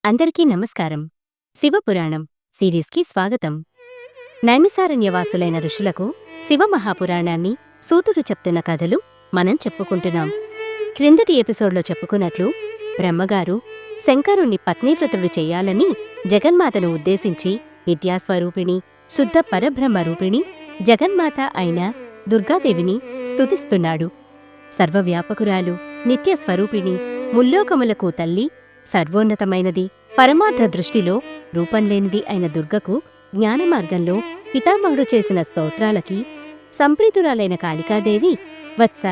అందరికీ నమస్కారం. శివపురాణం సిరీస్కి స్వాగతం. నైమిసారణ్యవాసులైన ఋషులకు శివమహాపురాణాన్ని సూతుడు చెప్తున్న కథలు మనం చెప్పుకుంటున్నాం. క్రిందటి ఎపిసోడ్లో చెప్పుకున్నట్లు బ్రహ్మగారు శంకరుణ్ణి పత్నీవ్రతుడు చెయ్యాలని జగన్మాతను ఉద్దేశించి విద్యాస్వరూపిణి, శుద్ధ పరబ్రహ్మరూపిణి జగన్మాత అయిన దుర్గాదేవిని స్తుతిస్తున్నాడు. సర్వవ్యాపకురాలు, నిత్యస్వరూపిణి, ముల్లోకములకు తల్లి, సర్వోన్నతమైనది, పరమార్థ దృష్టిలో రూపంలేనిది అయిన దుర్గకు జ్ఞానమార్గంలో పితామహుడు చేసిన స్తోత్రాలకి సంప్రీతురాలైన కాళికాదేవి, వత్స,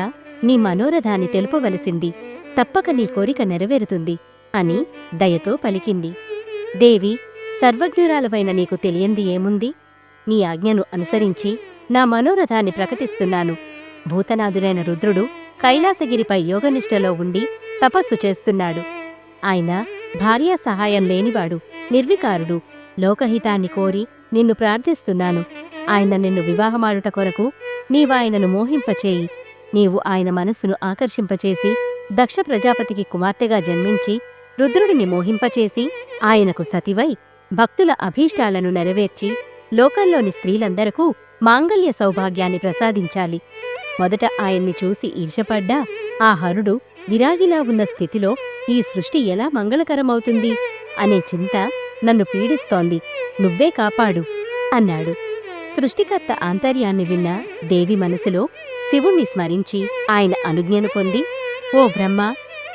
నీ మనోరథాన్ని తెలుపవలసింది, తప్పక నీ కోరిక నెరవేరుతుంది అని దయతో పలికింది. దేవి, సర్వజ్ఞురాలవైన నీకు తెలియంది ఏముంది? నీ ఆజ్ఞను అనుసరించి నా మనోరథాన్ని ప్రకటిస్తున్నాను. భూతనాథుడైన రుద్రుడు కైలాసగిరిపై యోగనిష్టలో ఉండి తపస్సు చేస్తున్నాడు. ఆయన భార్యా సహాయం లేనివాడు, నిర్వికారుడు. లోకహితాన్ని కోరి నిన్ను ప్రార్థిస్తున్నాను. ఆయన నిన్ను వివాహమాడుట కొరకు నీవాయనను మోహింపచేయి. నీవు ఆయన మనస్సును ఆకర్షింపచేసి దక్ష ప్రజాపతికి కుమార్తెగా జన్మించి రుద్రుడిని మోహింపచేసి ఆయనకు సతివై భక్తుల అభీష్టాలను నెరవేర్చి లోకంలోని స్త్రీలందరకు మాంగల్య సౌభాగ్యాన్ని ప్రసాదించాలి. మొదట ఆయన్ని చూసి ఈర్షపడ్డా ఆ హరుడు విరాగిలా ఉన్న స్థితిలో ఈ సృష్టి ఎలా మంగళకరమవుతుంది అనే చింత నన్ను పీడిస్తోంది. నువ్వే కాపాడు అన్నాడు. సృష్టికర్త ఆంతర్యాన్ని విన్న దేవి మనసులో శివుణ్ణి స్మరించి ఆయన అనుజ్ఞను పొంది, ఓ బ్రహ్మ,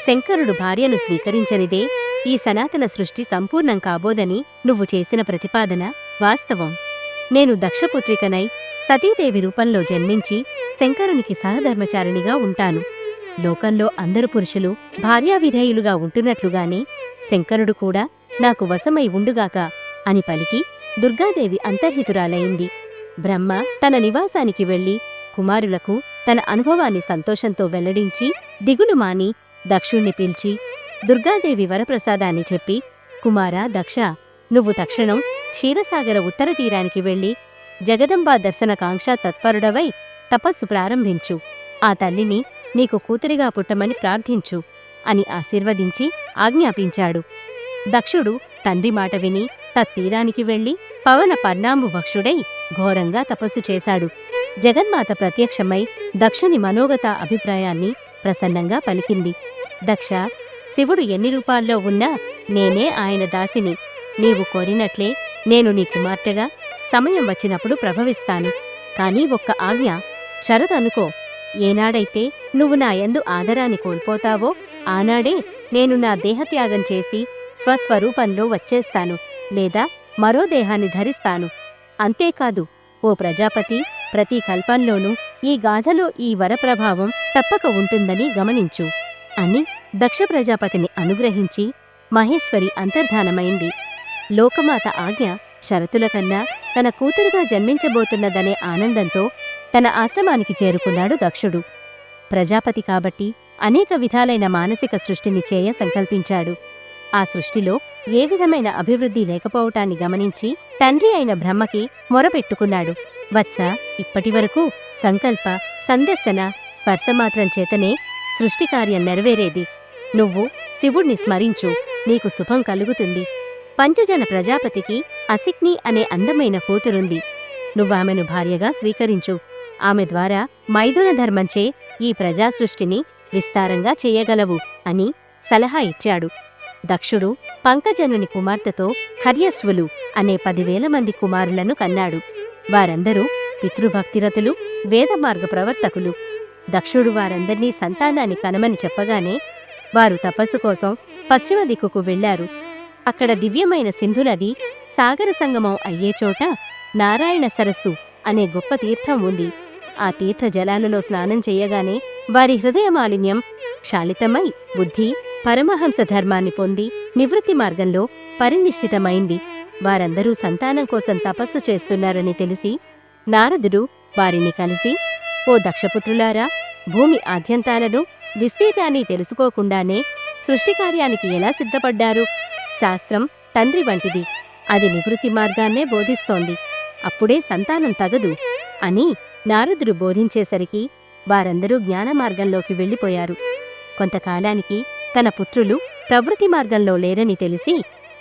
శంకరుడు భార్యను స్వీకరించనిదే ఈ సనాతన సృష్టి సంపూర్ణం కాబోదని నువ్వు చేసిన ప్రతిపాదన వాస్తవం. నేను దక్షపుత్రికనై సతీదేవి రూపంలో జన్మించి శంకరునికి సహధర్మచారిణిగా ఉంటాను. లోకంలో అందరు పురుషులు భార్యావిధేయులుగా ఉంటున్నట్లుగానే శంకరుడు కూడా నాకు వశమై ఉండుగాక అని పలికి దుర్గాదేవి అంతర్హితురాలైంది. బ్రహ్మ తన నివాసానికి వెళ్లి కుమారులకు తన అనుభవాన్ని సంతోషంతో వెల్లడించి దిగులు మాని దక్షుణ్ణి పిలిచి దుర్గాదేవి వరప్రసాదాన్ని చెప్పి, కుమారా దక్ష, నువ్వు తక్షణం క్షీరసాగర ఉత్తర తీరానికి వెళ్లి జగదంబా దర్శన కాంక్షా తత్పరుడవై తపస్సు ప్రారంభించు. ఆ తల్లిని నీకు కూతురిగా పుట్టమని ప్రార్థించు అని ఆశీర్వదించి ఆజ్ఞాపించాడు. దక్షుడు తండ్రి మాట విని తత్తీరానికి వెళ్లి పవన పర్ణాంబుభక్షుడై ఘోరంగా తపస్సు చేశాడు. జగన్మాత ప్రత్యక్షమై దక్షుని మనోగత అభిప్రాయాన్ని ప్రసన్నంగా పలికింది. దక్ష, శివుడు ఎన్ని రూపాల్లో ఉన్నా నేనే ఆయన దాసిని. నీవు కోరినట్లే నేను నీ కుమార్తెగా సమయం వచ్చినప్పుడు ప్రభవిస్తాను. కానీ ఒక్క ఆజ్ఞ, షరతు అనుకో. ఏనాడైతే నువ్వు నా యందు ఆదరాన్ని కోల్పోతావో ఆనాడే నేను నా దేహత్యాగం చేసి స్వస్వరూపంలో వచ్చేస్తాను, లేదా మరో దేహాన్ని ధరిస్తాను. అంతేకాదు ఓ ప్రజాపతి, ప్రతి కల్పంలోనూ ఈ గాథలో ఈ వరప్రభావం తప్పక ఉంటుందని గమనించు అని దక్ష ప్రజాపతిని అనుగ్రహించి మహేశ్వరి అంతర్ధానమైంది. లోకమాత ఆజ్ఞ షరతుల కన్నా తన కూతురుగా జన్మించబోతున్నదనే ఆనందంతో తన ఆశ్రమానికి చేరుకున్నాడు దక్షుడు. ప్రజాపతి కాబట్టి అనేక విధాలైన మానసిక సృష్టిని చేయ సంకల్పించాడు. ఆ సృష్టిలో ఏ విధమైన అభివృద్ధి లేకపోవటాన్ని గమనించి తండ్రి అయిన బ్రహ్మకి మొరపెట్టుకున్నాడు. వత్స, ఇప్పటివరకు సంకల్ప, సందర్శన, స్పర్శమాత్రం చేతనే సృష్టికార్యం నెరవేరేది. నువ్వు శివుణ్ణి స్మరించు, నీకు శుభం కలుగుతుంది. పంచజన ప్రజాపతికి అసిక్ని అనే అందమైన కూతురుంది. నువ్వామెను భార్యగా స్వీకరించు. ఆమె ద్వారా మైథున ధర్మంచే ఈ ప్రజాసృష్టిని విస్తారంగా చెయ్యగలవు అని సలహా ఇచ్చాడు. దక్షుడు పంకజనుని కుమార్తెతో హర్యశ్వులు అనే 10,000 మంది కుమారులను కన్నాడు. వారందరూ పితృభక్తిరతులు, వేదమార్గ ప్రవర్తకులు. దక్షుడు వారందర్నీ సంతానాన్ని కనమని చెప్పగానే వారు తపస్సు కోసం పశ్చిమ దిక్కుకు వెళ్లారు. అక్కడ దివ్యమైన సింధునది సాగర సంగమం అయ్యే చోట నారాయణ సరస్సు అనే గొప్ప తీర్థం ఉంది. ఆ తీర్థ జలాలలో స్నానం చెయ్యగానే వారి హృదయ మాలిన్యం క్షాళితమై బుద్ధి పరమహంస ధర్మాన్ని పొంది నివృత్తి మార్గంలో పరినిష్ఠితమైంది. వారందరూ సంతానం కోసం తపస్సు చేస్తున్నారని తెలిసి నారదుడు వారిని కలిసి, ఓ దక్షపుత్రులారా, భూమి ఆద్యంతాలను విస్తీర్ణాన్ని తెలుసుకోకుండానే సృష్టికార్యానికి ఎలా సిద్ధపడ్డారు? శాస్త్రం తండ్రి వంటిది, అది నివృత్తి మార్గాన్నే బోధిస్తోంది. అప్పుడే సంతానం తగదు అని నారదుడు బోధించేసరికి వారందరూ జ్ఞానమార్గంలోకి వెళ్ళిపోయారు. కొంతకాలానికి తన పుత్రులు ప్రవృత్తి మార్గంలో లేరని తెలిసి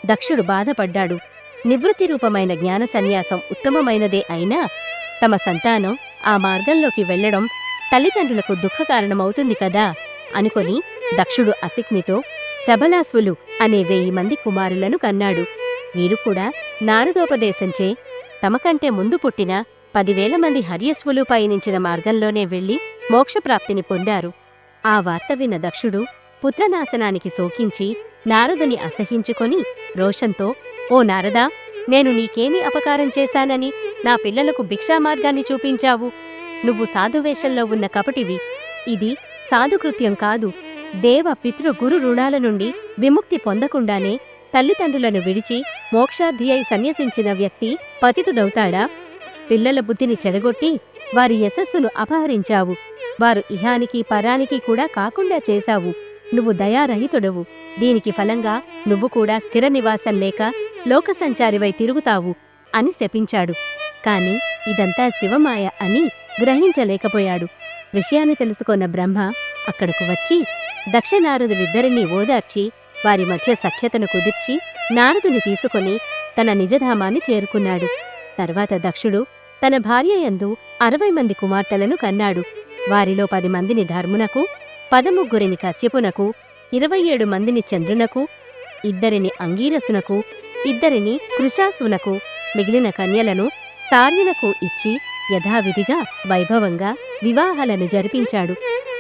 దక్షుడు బాధపడ్డాడు. నివృత్తి రూపమైన జ్ఞాన సన్యాసం ఉత్తమమైనదే అయినా తమ సంతానం ఆ మార్గంలోకి వెళ్లడం తల్లిదండ్రులకు దుఃఖకారణమవుతుంది కదా అనుకొని దక్షుడు అసిక్నితో శబలాస్వులు అనే 1000 మంది కుమారులను కన్నాడు. వీరు కూడా నారదోపదేశంచే తమకంటే ముందు పుట్టిన 10,000 మంది హర్యస్వులు పయనించిన మార్గంలోనే వెళ్లి మోక్షప్రాప్తిని పొందారు. ఆ వార్త విన్న దక్షుడు పుత్రనాశనానికి శోకించి నారదుని అసహించుకొని రోషంతో, ఓ నారదా, నేను నీకేమి అపకారం చేశానని నా పిల్లలకు భిక్షామార్గాన్ని చూపించావు? నువ్వు సాధువేషంలో ఉన్న కపటివి. ఇది సాధుకృత్యం కాదు. దేవ పితృ గురు రుణాల నుండి విముక్తి పొందకుండానే తల్లిదండ్రులను విడిచి మోక్షార్థి అయి సన్యసించిన వ్యక్తి పతితుడవుతాడా? పిల్లల బుద్ధిని చెడగొట్టి వారి యశస్సును అపహరించావు. వారు ఇహానికి పరానికి కూడా కాకుండా చేశావు. నువ్వు దయారహితుడవు. దీనికి ఫలంగా నువ్వు కూడా స్థిర నివాసం లేక లోకసంచారివై తిరుగుతావు అని శపించాడు. కాని ఇదంతా శివమాయ అని గ్రహించలేకపోయాడు. విషయాన్ని తెలుసుకొన్న బ్రహ్మ అక్కడకు వచ్చి దక్షనారదులిద్దరినీ ఓదార్చి వారి మధ్య సఖ్యతను కుదిర్చి నారదుని తీసుకొని తన నిజధామాన్ని చేరుకున్నాడు. తర్వాత దక్షుడు తన భార్యయందు 60 మంది కుమార్తెలను కన్నాడు. వారిలో 10 మందిని ధర్మునకు, 13 కశ్యపునకు, 27 మందిని చంద్రునకు, 2 అంగీరసునకు, 2 కృశాసునకు, మిగిలిన కన్యలను తార్యునకు ఇచ్చి యథావిధిగా వైభవంగా వివాహాలను జరిపించాడు.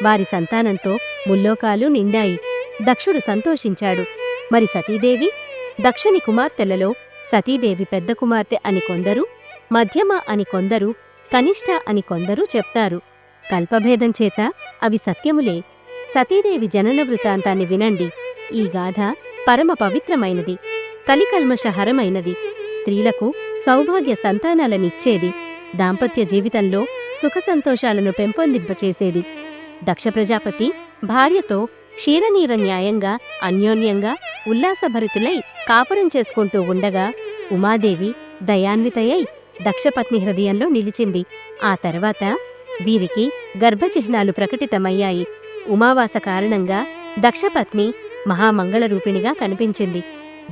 వారి సంతానంతో ముల్లోకాలు నిండాయి. దక్షుడు సంతోషించాడు. మరి సతీదేవి? దక్షుని కుమార్తెలలో సతీదేవి పెద్ద కుమార్తె అని కొందరు, మధ్యమ అని కొందరు, కనిష్ట అని కొందరు చెప్తారు. కల్పభేదం చేత అవి సత్యములే. సతీదేవి జనన వృత్తాంతాన్ని వినండి. ఈ గాథ పరమ పవిత్రమైనది, కలికల్మషహరమైనది, స్త్రీలకు సౌభాగ్య సంతానాలనిచ్చేది, దాంపత్య జీవితంలో సుఖసంతోషాలను పెంపొందింపచేసేది. దక్ష ప్రజాపతి భార్యతో క్షీరనీర న్యాయంగా అన్యోన్యంగా ఉల్లాసభరితులై కాపురం చేసుకుంటూ ఉండగా ఉమాదేవి దయాన్వితయై దక్షపత్ని హృదయంలో నిలిచింది. ఆ తర్వాత వీరికి గర్భచిహ్నాలు ప్రకటితమయ్యాయి. ఉమావాస కారణంగా దక్షపత్ని మహామంగళరూపిణిగా కనిపించింది.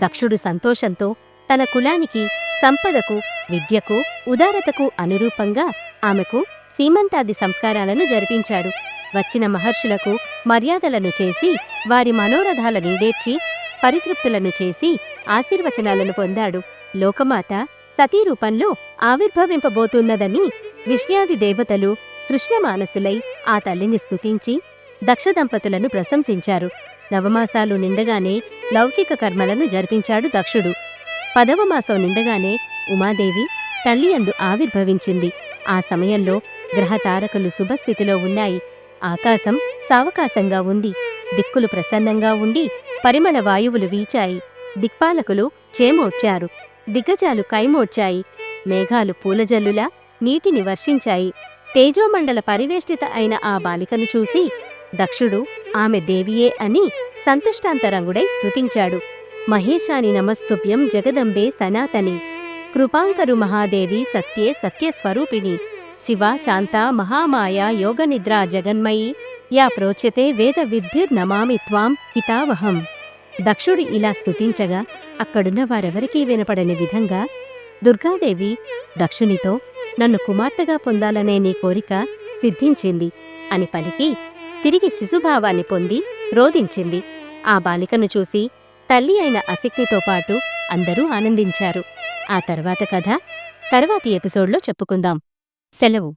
దక్షుడు సంతోషంతో తన కులానికి, సంపదకు, విద్యకు, ఉదారతకు అనురూపంగా ఆమెకు సీమంతాది సంస్కారాలను జరిపించాడు. వచ్చిన మహర్షులకు మర్యాదలను చేసి వారి మనోరథాల నీడేర్చి పరితృప్తులను చేసి ఆశీర్వచనాలను పొందాడు. లోకమాత సతీరూపంలో ఆవిర్భవింపబోతున్నదని విష్ణ్యాది దేవతలు కృష్ణమానసులై ఆ తల్లిని స్తుతించి దక్షదంపతులను ప్రశంసించారు. నవమాసాలు నిండగానే లౌకిక కర్మలను జరిపించాడు దక్షుడు. 10వ మాసం నిండగానే ఉమాదేవి తల్లియందు ఆవిర్భవించింది. ఆ సమయంలో గ్రహతారకులు శుభస్థితిలో ఉన్నాయి. ఆకాశం సావకాశంగా ఉంది. దిక్కులు ప్రసన్నంగా ఉండి పరిమళ వాయువులు వీచాయి. దిక్పాలకులు చేమోడ్చారు. దిగ్గజాలు కైమోడ్చాయి. మేఘాలు పూలజల్లులా నీటిని వర్షించాయి. తేజోమండల పరివేష్టిత అయిన ఆ బాలికను చూసి దక్షుడు ఆమె దేవియే అని సంతుష్టాంతరంగుడై స్తుతించాడు. మహేశాని నమస్తుభ్యం జగదంబే సనాతని, కృపాంకరు మహాదేవి సత్యే సత్యస్వరూపిణి, శివా శాంతా మహామాయా యోగనిద్రా జగన్మయీ, యా ప్రోచ్యతే వేద విద్భిర్నమామి త్వాం హితావహం. దక్షుడు ఇలా స్తుతించగా అక్కడున్న వారెవరికీ వినపడని విధంగా దుర్గాదేవి దక్షునితో, నన్ను కుమార్తెగా పొందాలనే నీ కోరిక సిద్ధించింది అని పలికి తిరిగి శిశుభావాన్ని పొంది రోదించింది. ఆ బాలికను చూసి తల్లి అయిన అసిక్నితో పాటు అందరూ ఆనందించారు. ఆ తర్వాత కథ తర్వాతి ఎపిసోడ్లో చెప్పుకుందాం. సెలవు.